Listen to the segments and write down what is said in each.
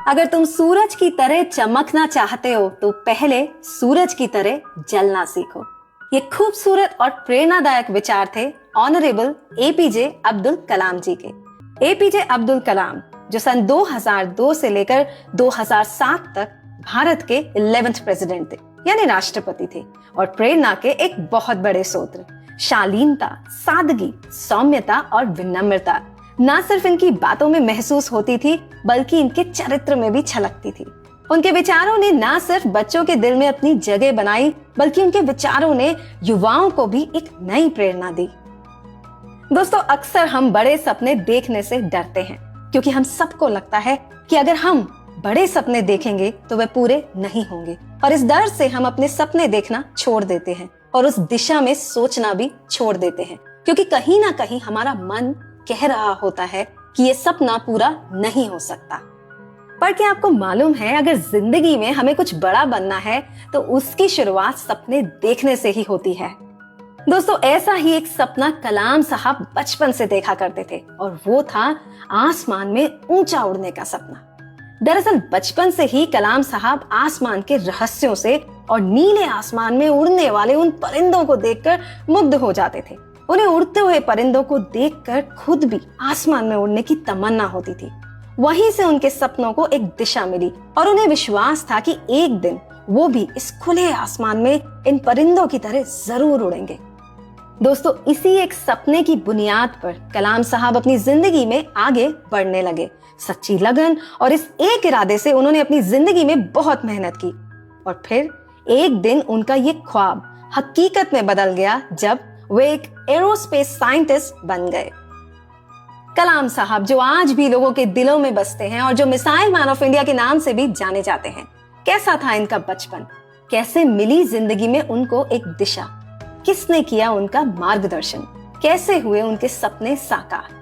अगर तुम सूरज की तरह चमकना चाहते हो तो पहले सूरज की तरह जलना सीखो। ये खूबसूरत और प्रेरणादायक विचार थे ऑनरेबल एपीजे अब्दुल कलाम जी के। एपीजे अब्दुल कलाम जो सन 2002 से लेकर 2007 तक भारत के 11वें प्रेसिडेंट थे, यानी राष्ट्रपति थे, और प्रेरणा के एक बहुत बड़े स्रोत। शालीनता, सादगी, सौम्यता और विनम्रता न सिर्फ इनकी बातों में महसूस होती थी बल्कि इनके चरित्र में भी छलकती थी। उनके विचारों ने न सिर्फ बच्चों के दिल में अपनी जगह बनाई बल्कि उनके विचारों ने युवाओं को भी एक नई प्रेरणा दी। दोस्तों, अक्सर हम बड़े सपने देखने से डरते हैं क्योंकि हम सबको लगता है कि अगर हम बड़े सपने देखेंगे तो वे पूरे नहीं होंगे, और इस डर से हम अपने सपने देखना छोड़ देते हैं और उस दिशा में सोचना भी छोड़ देते हैं, क्योंकि कहीं ना कहीं हमारा मन कह रहा होता है कि ये सपना पूरा नहीं हो सकता। पर क्या आपको मालूम है, अगर जिंदगी में हमें कुछ बड़ा बनना है तो उसकी शुरुआत सपने देखने से ही होती है। दोस्तों, ऐसा ही एक सपना कलाम साहब बचपन से देखा करते थे, और वो था आसमान में ऊंचा उड़ने का सपना। दरअसल बचपन से ही कलाम साहब आसमान के रहस्यों से और नीले आसमान में उड़ने वाले उन परिंदों को देखकर मुग्ध हो जाते थे। उन्हें उड़ते हुए परिंदों को देखकर खुद भी आसमान में उड़ने की तमन्ना होती थी। वहीं से उनके सपनों को एक दिशा मिली और उन्हें विश्वास था कि एक दिन वो भी इस खुले आसमान में इन परिंदों की तरह जरूर उड़ेंगे। दोस्तों, इसी एक सपने की बुनियाद पर कलाम साहब अपनी जिंदगी में आगे बढ़ने लगे। सच्ची लगन और इस एक इरादे से उन्होंने अपनी जिंदगी में बहुत मेहनत की, और फिर एक दिन उनका ये ख्वाब हकीकत में बदल गया जब वे एक एरोस्पेस साइंटिस्ट बन गए। कलाम साहब जो आज भी लोगों के दिलों में बसते हैं और जो मिसाइल मैन ऑफ इंडिया के नाम से भी जाने जाते हैं। कैसा था इनका बचपन, कैसे मिली जिंदगी में उनको एक दिशा, किसने किया उनका मार्गदर्शन, कैसे हुए उनके सपने साकार,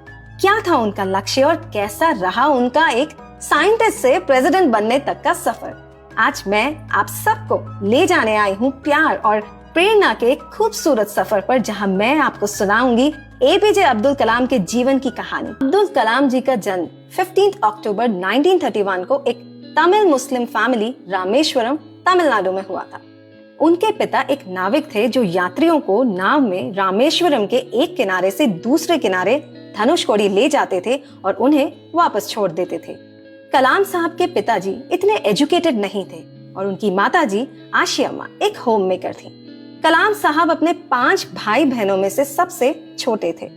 क्या था उनका लक्ष्य और कैसा रहा उनका एक साइंटिस्ट से प्रेसिडेंट बनने तक का सफर। आज मैं आप सबको ले जाने आई हूँ प्यार और प्रेरणा के एक खूबसूरत सफर पर, जहां मैं आपको सुनाऊंगी एपीजे अब्दुल कलाम के जीवन की कहानी। अब्दुल कलाम जी का जन्म 15 अक्टूबर 1931 को एक तमिल मुस्लिम फैमिली रामेश्वरम, तमिलनाडु में हुआ था। उनके पिता एक नाविक थे जो यात्रियों को नाव में रामेश्वरम के एक किनारे से दूसरे किनारे धनुषकोडी ले जाते थे और उन्हें वापस छोड़ देते थे। कलाम साहब के पिताजी इतने एजुकेटेड नहीं थे और उनकी माताजी आशियामा एक होम मेकर थी। कलाम साहब अपने 5 भाई बहनों में से सबसे छोटे थे।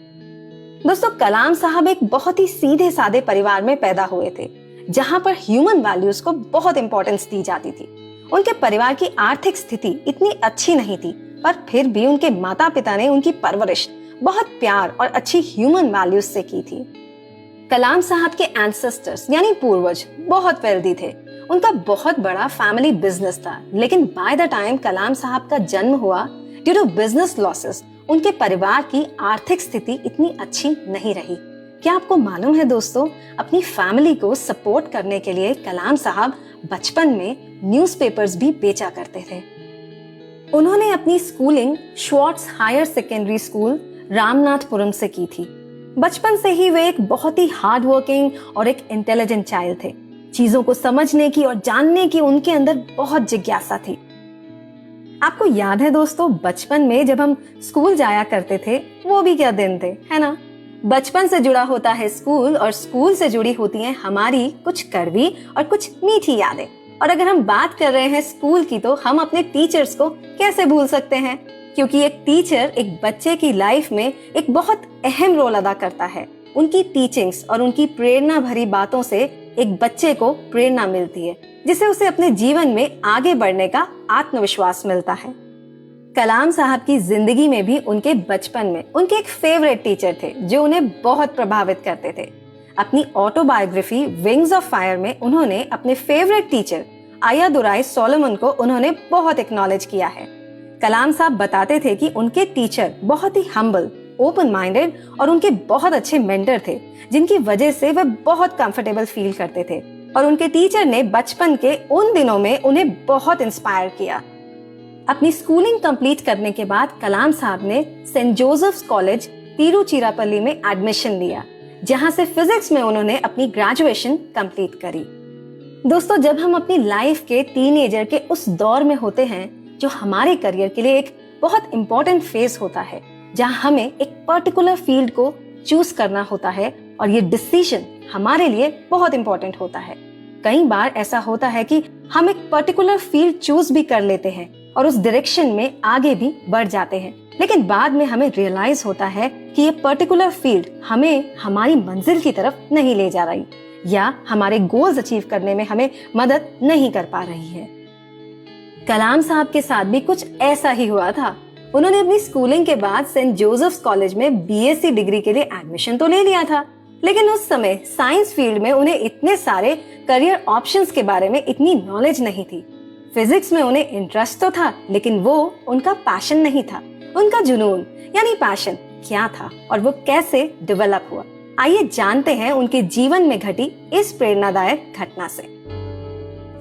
दोस्तों, कलाम साहब एक बहुत ही सीधे साधे परिवार में पैदा हुए थे, जहां पर ह्यूमन वैल्यूज को बहुत इंपॉर्टेंस दी जाती थी। उनके परिवार की आर्थिक स्थिति इतनी अच्छी नहीं थी, पर फिर भी उनके माता पिता ने उनकी परवरिश बहुत प्यार और अच्छी ह्यूमन वैल्यूज से की थी। कलाम साहब के एंसेस्टर्स यानी पूर्वज बहुत वेल्दी थे। उनका बहुत बड़ा फैमिली बिजनेस था, लेकिन बाय द टाइम कलाम साहब का जन्म हुआ, ड्यू टू बिजनेस लॉसेस उनके परिवार की आर्थिक स्थिति इतनी अच्छी नहीं रही। क्या आपको मालूम है दोस्तों, अपनी फैमिली को सपोर्ट करने के लिए कलाम साहब बचपन में न्यूज़पेपर्स भी बेचा करते थे। उन्होंने अपनी schooling Schwartz Higher Secondary School Ramanathapuram से की थी। बचपन से ही वे एक बहुत ही हार्ड वर्किंग और एक इंटेलिजेंट चाइल्ड थे। चीजों को समझने की और जानने की उनके अंदर बहुत जिज्ञासा थी। आपको याद है दोस्तों, बचपन में जब हम स्कूल जाया करते थे, वो भी क्या दिन थे, है ना। बचपन से जुड़ा होता है स्कूल, और स्कूल से जुड़ी होती हैं हमारी कुछ कड़वी और कुछ मीठी यादें। और अगर हम बात कर रहे हैं स्कूल की, तो हम अपने टीचर्स को कैसे भूल सकते हैं, क्योंकि एक टीचर एक बच्चे की लाइफ में एक बहुत अहम रोल अदा करता है। उनकी टीचिंग्स और उनकी प्रेरणा भरी बातों से एक बच्चे को प्रेरणा मिलती है, जिससे उसे अपने जीवन में आगे बढ़ने का आत्मविश्वास मिलता है। कलाम साहब की जिंदगी में भी उनके बचपन में उनके एक फेवरेट टीचर थे जो उन्हें बहुत प्रभावित करते थे। अपनी ऑटोबायोग्राफी विंग्स ऑफ फायर में उन्होंने अपने फेवरेट टीचर अय्यादुराई सोलोमन को उन्होंने बहुत एक्नॉलेज किया है। कलाम साहब बताते थे कि उनके टीचर बहुत ही हम्बल, ओपन माइंडेड और उनके बहुत अच्छे मेंटर थे, जिनकी वजह से वे बहुत कंफर्टेबल फील करते थे। और उनके टीचर ने बचपन के उन दिनों में उन्हें बहुत इंस्पायर किया। अपनी स्कूलिंग कंप्लीट करने के बाद कलाम साहब ने सेंट जोसेफ्स कॉलेज तिरुचिरापल्ली में एडमिशन लिया, जहां से फिजिक्स में उन्होंने अपनी ग्रेजुएशन कंप्लीट करी। दोस्तों, जब हम अपनी लाइफ के टीनेजर के उस दौर में होते हैं जो हमारे करियर के लिए एक बहुत इंपॉर्टेंट फेज होता है, जहां हमें एक पर्टिकुलर फील्ड को चूज करना होता है और ये डिसीजन हमारे लिए बहुत इंपॉर्टेंट होता है। कई बार ऐसा होता है कि हम एक पर्टिकुलर फील्ड चूज भी कर लेते हैं और उस डायरेक्शन में आगे भी बढ़ जाते हैं, लेकिन बाद में हमें रियलाइज होता है कि ये पर्टिकुलर फील्ड हमें हमारी मंजिल की तरफ नहीं ले जा रही या हमारे गोल्स अचीव करने में हमें मदद नहीं कर पा रही है। कलाम साहब के साथ भी कुछ ऐसा ही हुआ था। उन्होंने अपनी स्कूलिंग के बाद सेंट जोसेफ्स कॉलेज में बीएससी डिग्री के लिए एडमिशन तो ले लिया था, लेकिन उस समय साइंस फील्ड में उन्हें इतने सारे करियर ऑप्शंस के बारे में इतनी नॉलेज नहीं थी। फिजिक्स में उन्हें इंटरेस्ट तो था, लेकिन वो उनका पैशन नहीं था। उनका जुनून यानी पैशन क्या था और वो कैसे डेवलप हुआ, आइए जानते हैं उनके जीवन में घटी इस प्रेरणादायक घटना से।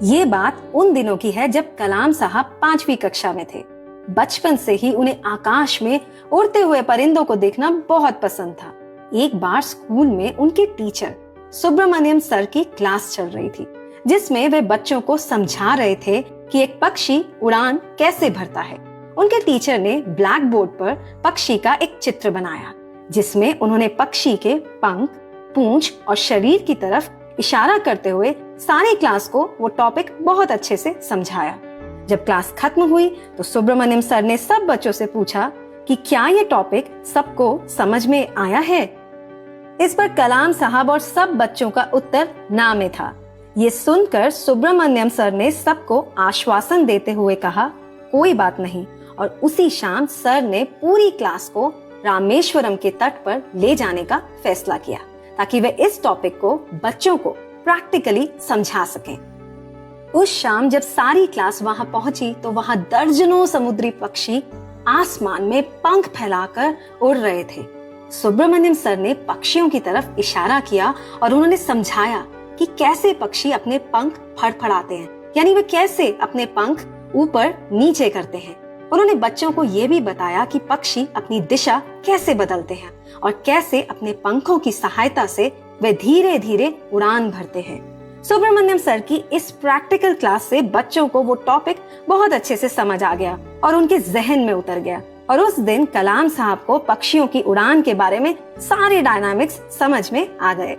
ये बात उन दिनों की है जब कलाम साहब 5वीं कक्षा में थे। बचपन से ही उन्हें आकाश में उड़ते हुए परिंदों को देखना बहुत पसंद था। एक बार स्कूल में उनके टीचर सुब्रमण्यम सर की क्लास चल रही थी, जिसमें वे बच्चों को समझा रहे थे कि एक पक्षी उड़ान कैसे भरता है। उनके टीचर ने ब्लैक बोर्ड पर पक्षी का एक चित्र बनाया, जिसमें उन्होंने पक्षी के पंख, पूंछ और शरीर की तरफ इशारा करते हुए सारी क्लास को वो टॉपिक बहुत अच्छे से समझाया। जब क्लास खत्म हुई तो सुब्रमण्यम सर ने सब बच्चों से पूछा कि क्या ये टॉपिक सबको समझ में आया है। इस पर कलाम साहब और सब बच्चों का उत्तर ना में था। ये सुनकर सुब्रमण्यम सर ने सबको आश्वासन देते हुए कहा, कोई बात नहीं, और उसी शाम सर ने पूरी क्लास को रामेश्वरम के तट पर ले जाने का फैसला किया ताकि वे इस टॉपिक को बच्चों को प्रैक्टिकली समझा सकें। उस शाम जब सारी क्लास वहां पहुंची तो वहां दर्जनों समुद्री पक्षी आसमान में पंख फैलाकर उड़ रहे थे। सुब्रमण्यम सर ने पक्षियों की तरफ इशारा किया और उन्होंने समझाया कि कैसे पक्षी अपने पंख फड़फड़ाते हैं, यानी वे कैसे अपने पंख ऊपर नीचे करते हैं। उन्होंने बच्चों को ये भी बताया कि पक्षी अपनी दिशा कैसे बदलते हैं और कैसे अपने पंखों की सहायता से वे धीरे धीरे उड़ान भरते हैं। सुब्रमण्यम सर की इस प्रैक्टिकल क्लास से बच्चों को वो टॉपिक बहुत अच्छे से समझ आ गया और उनके जहन में उतर गया, और उस दिन कलाम साहब को पक्षियों की उड़ान के बारे में सारे डायनामिक्स समझ में आ गए।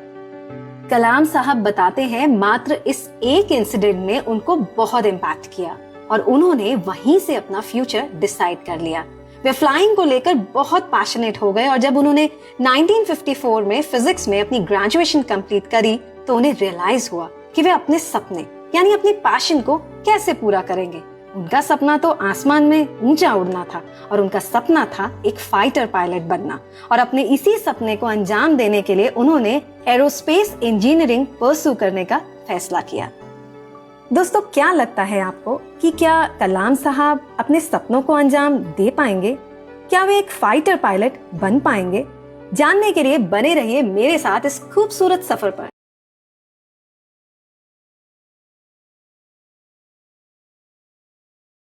कलाम साहब बताते हैं, मात्र इस एक इंसिडेंट ने उनको बहुत इम्पैक्ट किया और उन्होंने वहीं से अपना फ्यूचर डिसाइड कर लिया। वे फ्लाइंग को लेकर बहुत पैशनेट हो गए और जब उन्होंने 1954 में फिजिक्स में अपनी ग्रेजुएशन कंप्लीट करी तो उन्हें रियलाइज हुआ कि वे अपने सपने यानी अपने पैशन को कैसे पूरा करेंगे। उनका सपना तो आसमान में ऊंचा उड़ना था और उनका सपना था एक फाइटर पायलट बनना, और अपने इसी सपने को अंजाम देने के लिए उन्होंने एरोस्पेस इंजीनियरिंग परस्यू करने का फैसला किया। दोस्तों, क्या लगता है आपको कि क्या कलाम साहब अपने सपनों को अंजाम दे पाएंगे? क्या वे एक फाइटर पायलट बन पाएंगे? जानने के लिए बने रहिए मेरे साथ इस खूबसूरत सफर पर।